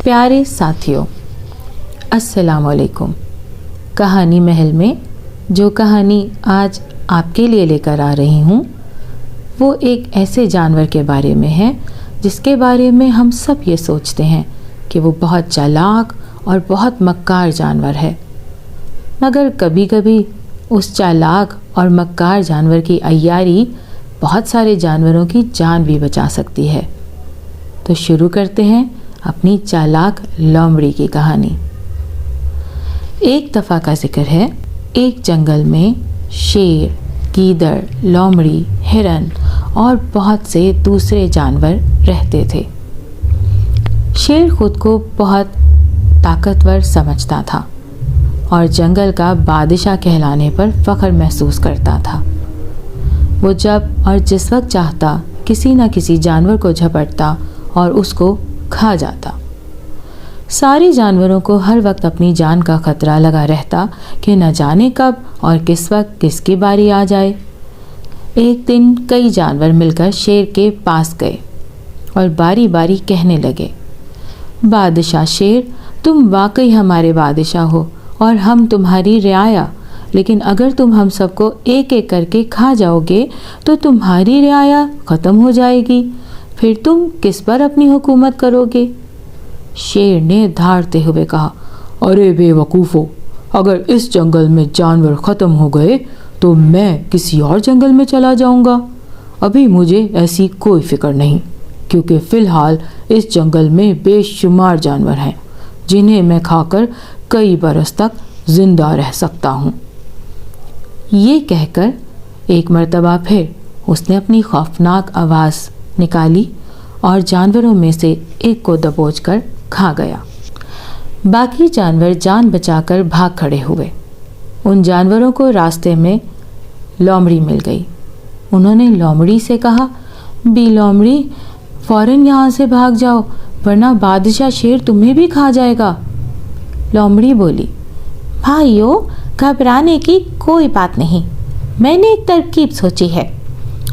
प्यारे साथियों, अस्सलाम वालेकुम। कहानी महल में जो कहानी आज आपके लिए लेकर आ रही हूँ वो एक ऐसे जानवर के बारे में है जिसके बारे में हम सब ये सोचते हैं कि वो बहुत चालाक और बहुत मक्कार जानवर है, मगर कभी कभी उस चालाक और मक्कार जानवर की अय्यारी बहुत सारे जानवरों की जान भी बचा सकती है। तो शुरू करते हैं अपनी चालाक लोमड़ी की कहानी। एक दफ़ा का जिक्र है, एक जंगल में शेर, गीदड़, लोमड़ी, हिरन और बहुत से दूसरे जानवर रहते थे। शेर खुद को बहुत ताकतवर समझता था और जंगल का बादशाह कहलाने पर फख्र महसूस करता था। वो जब और जिस वक्त चाहता किसी न किसी जानवर को झपटता और उसको खा जाता। सारे जानवरों को हर वक्त अपनी जान का खतरा लगा रहता कि न जाने कब और किस वक्त किसकी बारी आ जाए। एक दिन कई जानवर मिलकर शेर के पास गए और बारी बारी कहने लगे, बादशाह शेर, तुम वाकई हमारे बादशाह हो और हम तुम्हारी रियाया, लेकिन अगर तुम हम सबको एक एक करके खा जाओगे तो तुम्हारी रियाया ख़त्म हो जाएगी, फिर तुम किस पर अपनी हुकूमत करोगे? शेर ने धारते हुए कहा, अरे बेवकूफ़ो, अगर इस जंगल में जानवर ख़त्म हो गए तो मैं किसी और जंगल में चला जाऊंगा। अभी मुझे ऐसी कोई फ़िक्र नहीं, क्योंकि फ़िलहाल इस जंगल में बेशुमार जानवर हैं जिन्हें मैं खाकर कई बरस तक ज़िंदा रह सकता हूँ। ये कहकर एक मर्तबा फिर उसने अपनी खौफनाक आवाज़ निकाली और जानवरों में से एक को दबोचकर खा गया। बाकी जानवर जान बचाकर भाग खड़े हुए। उन जानवरों को रास्ते में लोमड़ी मिल गई। उन्होंने लोमड़ी से कहा, बी लोमड़ी, फ़ौरन यहाँ से भाग जाओ वरना बादशाह शेर तुम्हें भी खा जाएगा। लोमड़ी बोली, भाइयों, घबराने की कोई बात नहीं, मैंने एक तरकीब सोची है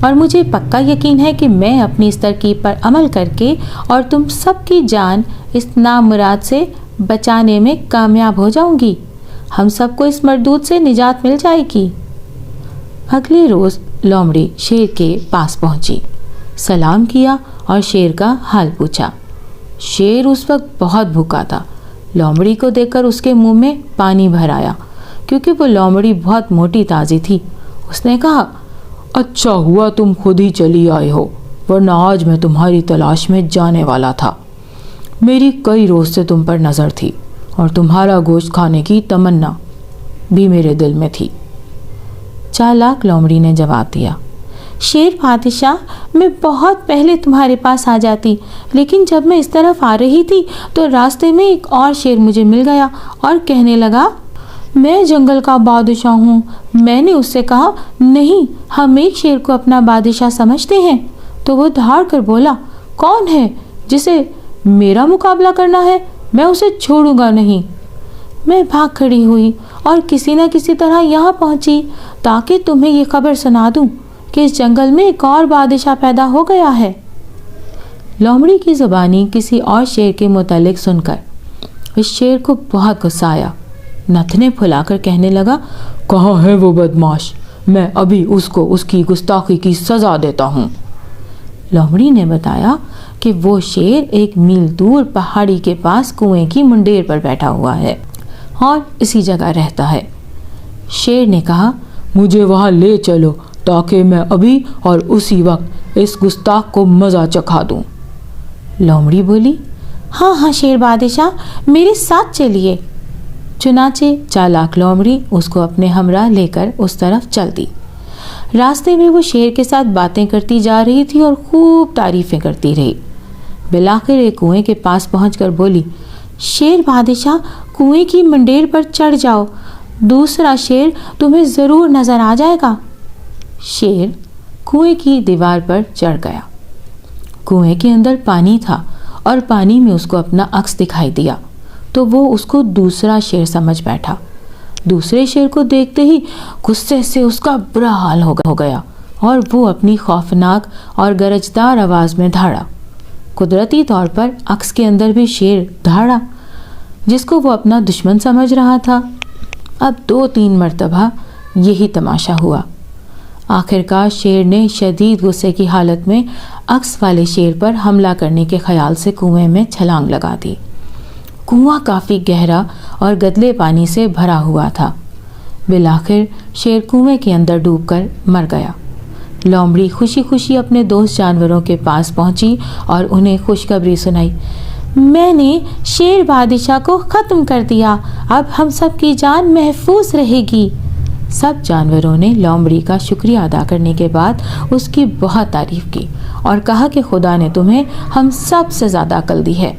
और मुझे पक्का यकीन है कि मैं अपनी इस तरकीब पर अमल करके और तुम सबकी जान इस नामुराद से बचाने में कामयाब हो जाऊंगी। हम सबको इस मरदूद से निजात मिल जाएगी। अगले रोज़ लोमड़ी शेर के पास पहुंची, सलाम किया और शेर का हाल पूछा। शेर उस वक्त बहुत भूखा था। लोमड़ी को देखकर उसके मुंह में पानी भर आया, क्योंकि वो लोमड़ी बहुत मोटी ताज़ी थी। उसने कहा, अच्छा हुआ तुम खुद ही चली आए हो, वरना आज मैं तुम्हारी तलाश में जाने वाला था। मेरी कई रोज़ से तुम पर नज़र थी और तुम्हारा गोश्त खाने की तमन्ना भी मेरे दिल में थी। चालाक लोमड़ी ने जवाब दिया, शेर बादशाह, मैं बहुत पहले तुम्हारे पास आ जाती, लेकिन जब मैं इस तरफ आ रही थी तो रास्ते में एक और शेर मुझे मिल गया और कहने लगा, मैं जंगल का बादशाह हूँ। मैंने उससे कहा, नहीं, हम एक शेर को अपना बादशाह समझते हैं। तो वो धाड़ कर बोला, कौन है जिसे मेरा मुकाबला करना है? मैं उसे छोड़ूंगा नहीं। मैं भाग खड़ी हुई और किसी न किसी तरह यहाँ पहुँची ताकि तुम्हें ये खबर सुना दूँ कि इस जंगल में एक और बादशाह पैदा हो गया है। लोमड़ी की ज़ुबानी किसी और शेर के मुतालिक सुनकर इस शेर को बहुत गुस्सा आया। नथने फुलाकर कहने लगा, कहाँ है वो बदमाश? मैं अभी उसको उसकी गुस्ताखी की सज़ा देता हूँ। लोमड़ी ने बताया कि वो शेर एक मील दूर पहाड़ी के पास कुएं की मुंडेर पर बैठा हुआ है और इसी जगह रहता है। शेर ने कहा, मुझे वहाँ ले चलो ताकि मैं अभी और उसी वक्त इस गुस्ताख को मज़ा चखा दूँ। लोमड़ी बोली, हाँ हाँ शेर बादशाह, मेरे साथ चलिए। चुनाचे चालाक लोमड़ी उसको अपने हमरा लेकर उस तरफ चल दी। रास्ते में वो शेर के साथ बातें करती जा रही थी और खूब तारीफ़ें करती रही। बिलाखिर एक कुएं के पास पहुंचकर बोली, शेर बादशाह, कुएं की मंडेर पर चढ़ जाओ, दूसरा शेर तुम्हें ज़रूर नज़र आ जाएगा। शेर कुएं की दीवार पर चढ़ गया। कुएं के अंदर पानी था और पानी में उसको अपना अक्स दिखाई दिया तो वो उसको दूसरा शेर समझ बैठा। दूसरे शेर को देखते ही गुस्से से उसका बुरा हाल हो गया और वो अपनी खौफनाक और गरजदार आवाज़ में धाड़ा, قدرتی طور پر عکس کے اندر بھی شیر دھاڑا، جس کو وہ اپنا دشمن سمجھ رہا تھا۔ اب 2-3 مرتبہ یہی تماشا ہوا۔ آخرکار شیر نے شدید غصے کی حالت میں عکس والے شیر پر حملہ کرنے کے خیال سے کنویں میں چھلانگ لگا دی۔ کنواں کافی گہرا اور گدلے پانی سے بھرا ہوا تھا۔ بالآخر شیر کنویں کے اندر ڈوب کر مر گیا۔ لومڑی خوشی خوشی اپنے دوست جانوروں کے پاس پہنچی اور انہیں خوشخبری سنائی۔ میں نے شیر بادشاہ کو ختم کر دیا، اب ہم سب کی جان محفوظ رہے گی۔ سب جانوروں نے لومڑی کا شکریہ ادا کرنے کے بعد اس کی بہت تعریف کی اور کہا کہ خدا نے تمہیں ہم سب سے زیادہ عقل دی ہے۔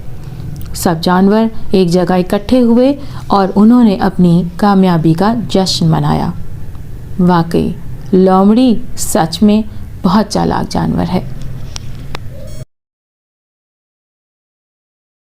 سب جانور ایک جگہ اکٹھے ہوئے اور انہوں نے اپنی کامیابی کا جشن منایا۔ واقعی لومڑی سچ میں بہت چالاک جانور ہے۔